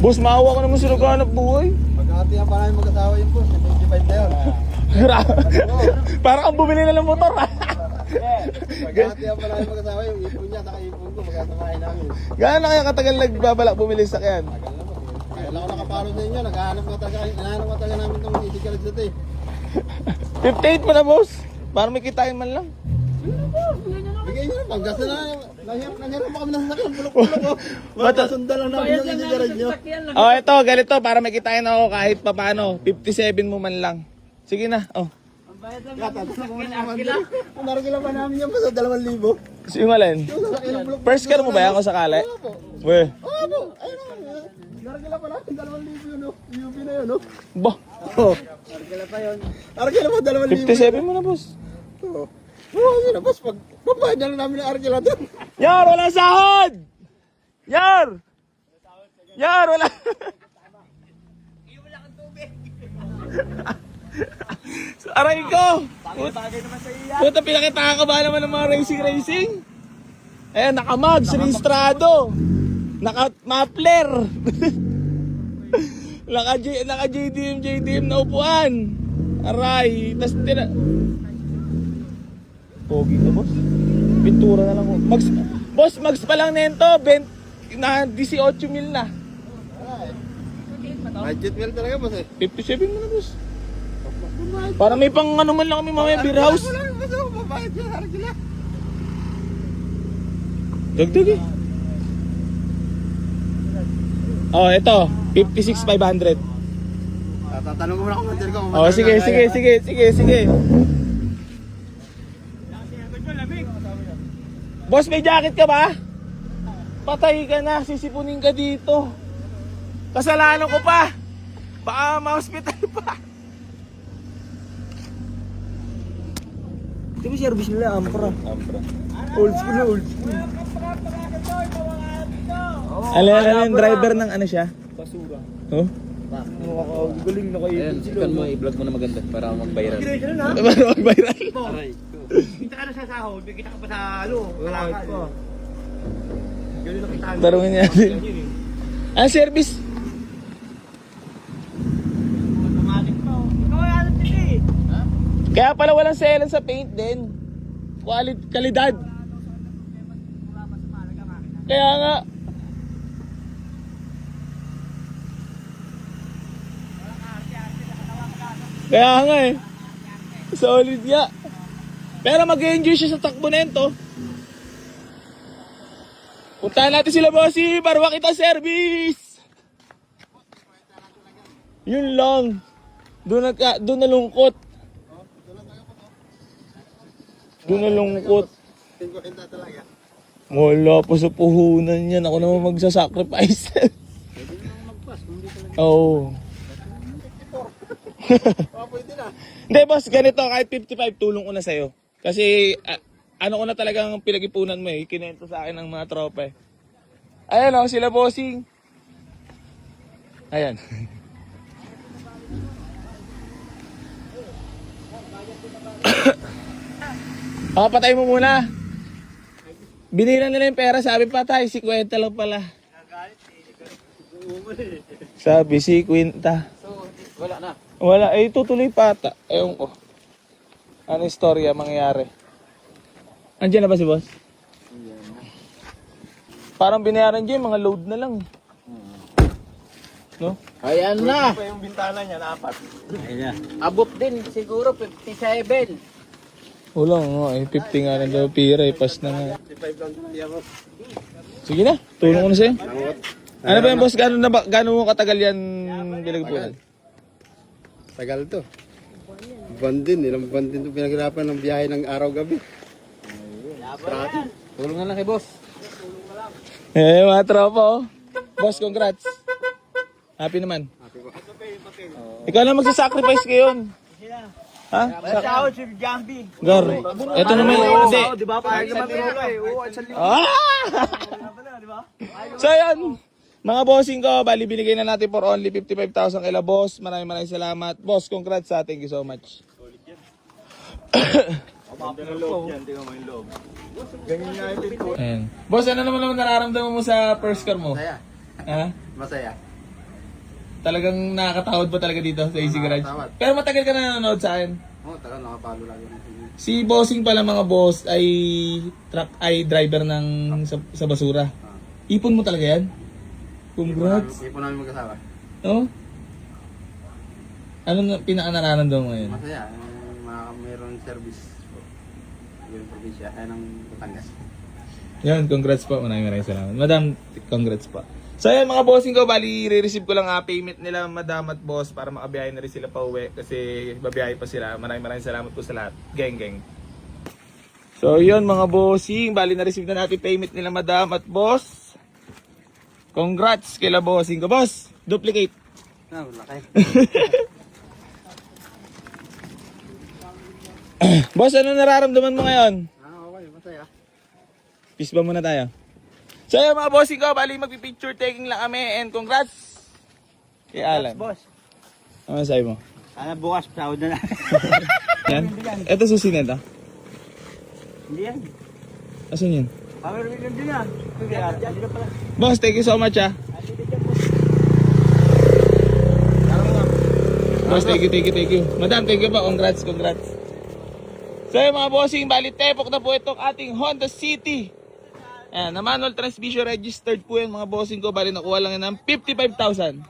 Boss, maawa ka naman sa naghahanap buhay. Pagkakatiyan pa namin mag-asawa yung boss. 25 na yun. Grabe. Parang ang bumili na ng motor. Pagkakatiyan pa namin mag-asawa yung ipon niya, saka ipon ko, magkasamahin namin. Gaano na kaya katagal nagbabalak bumili sa sakyan? Tagal na po. Kaya lang ako nakaparo sa inyo, naghahanap ko talaga namin itong easy car dito eh. 58 mo na, boss. Para may kitain man lang. Bigay nyo na, pagkasa na. Nangyari pa kami ng sasakyan, bulok-bulok. Matasundan lang namin yung easy car nyo. Oh, ito, ganito. Para may kitain ako kahit papano. 57 mo man lang. Sige na, oh. Naragila pa namin yan pa sa 2,000. Kasi yung alin? Yung sasakyan ng bulok. First car mo ba yan kung sakali? Wala po. Weh. Oo po, ayun na. Naragila pa namin 2,000 yun, no? UV na yun, no? Bah. Oo. Naragila pa yun. Naragila pa 2,000. 57 mo na, boss. Oo. Oo, yun na, boss. Pagbabayad na lang namin ng Argila doon. Yar, wala sahod! Yar! Yar, wala. Aray ko! Puta, pinakita ka ba naman ng mga racing? Ayan, naka-mags, rehistrado. Naka-mapler. Naka-JDM na upuan. Aray, tas pogi ka, boss. Pintura na lang ko. Boss, mags pa lang nento. Na 18 mil na. Budget meal talaga, boss eh. 57 mo na, boss. Para may pang ano man lang kami mamaya beer house. Wala, boss. Mabayad yun, Argila. Dagdag eh. Oh, ito. 56,500. Tatanong ko muna kung ko. Oh, sige. Boss, may jacket ka ba? Patay ka na, sisipunin ka dito. Kasalanan ko pa. Baka ma-hospital pa. Di ba service nila, Ampra? Old school na old school. Alam, driver ng ano siya? Basura. Oh? Galing na kayo. Ayan, sikan mo, i-vlog mo na maganda para mag-viral. Para mag-viral. Kita ka na sa sahod, kita ka pa sa kalakal. Galing na kita. Tarungin niya din. Ah, service. Automatic pa. Ikaw ay alam din eh. Kaya pala walang selan sa paint din. Kalidad. Kaya nga. Kaya nga eh. Solid nga. Pero mag-enjoy siya sa takbo na ito. Puntahan natin sila, bossy, para makita service. Yun lang. Doon nalungkot. Doon nalungkot. 50 talaga. Wala pa sa puhunan yan. Ako naman magsasacrifice. Oo. Pwede na. Hindi, boss, ganito. Kahit 55, tulong ko na sa'yo. Kasi, ano ko na talagang pinag-ipunan mo eh. Kinento sa akin ng mga tropa eh. Ayan o, sila bossing. Ayan. Patay mo muna. Binila nila yung pera. Sabi patay, 50 lang pala. Sabi, 50. So, wala na. Wala, eh tutuloy pa ata. Ewan ko. Ano istorya mangyayari? Andiyan na ba si boss? Parang binayaran dyan, mga load na lang. No? Ayan na. Pa yung bintana niya na 4. Ayan. Abot din, siguro 57. Wala nga, eh 50 nga lang daw pira, eh pas na nga. 55 lang talaga, boss. Sige na, tulong ko na sa'yo. Ano ba yung boss, gano'n mo katagal yan pinagpunan? Tagal to. Ilang buwan din ito pinaghirapan ng biyahe ng araw-gabi. Tulong na lang kay boss. Eh, mga tropa oh. Boss, congrats. Happy naman. Ikaw na magsasacrifice ngayon. Ha? Sahod si Jambi. Gar, eto naman, hindi. Di ba? Pahal naman pero eh. Oo, at sa Ah! So yan, mga bossing ko, bali binigay na natin for only 55,000 kila boss. Maraming salamat. Boss, congrats sa thank you so much. Ayan. Boss, ano naman nararamdaman mo sa first car mo? Masaya. Ha? Masaya. Talagang nakakatawad ba talaga dito sa Easy Garage? Nakakatawad. Pero matagal ka na nanonood sa akin. Oo, tagal nakapalo lagi ng TV. Si Bossing pala mga boss ay driver ng sa basura. Ipon mo talaga yan? Congrats. Hindi po namin mag-asawa. No? Ano na pinaka-nararamdaman mo ngayon? Masaya, mayroong service po. Yung probinsya, ay ng Batangas. Yan, congrats po. Maraming salamat. Madam, congrats po. So yan mga bossing ko, bali re-receive ko lang payment nila madam at boss para makabiyahe na rin sila pa uwi kasi babiyahe pa sila. Maraming salamat po sa lahat. Geng. So yun mga bossing, bali na-receive na natin payment nila madam at boss. Congrats kila bossing ko. Boss, duplicate. Laki. Boss, ano nararamdaman mo ngayon? Okay, masaya. Peace ba muna tayo? So yun mga bossing ko, bali magpipicture taking lang kami and congrats kay Alan. Boss, Ano sabi mo? sana bukas sahod na lang. Yan? Ito susi na ito. Hindi yan. Asan yun? Power weekend din yan. Kaya, hindi na pala. Boss, thank you so much Boss, thank you. Madam, thank you po. Congrats. So yun mga bossing, bali tepok na po itong ating Honda City. Ayan, na manual transmission registered po yan mga bossing ko. Bali nakuha lang yan ng 55,000.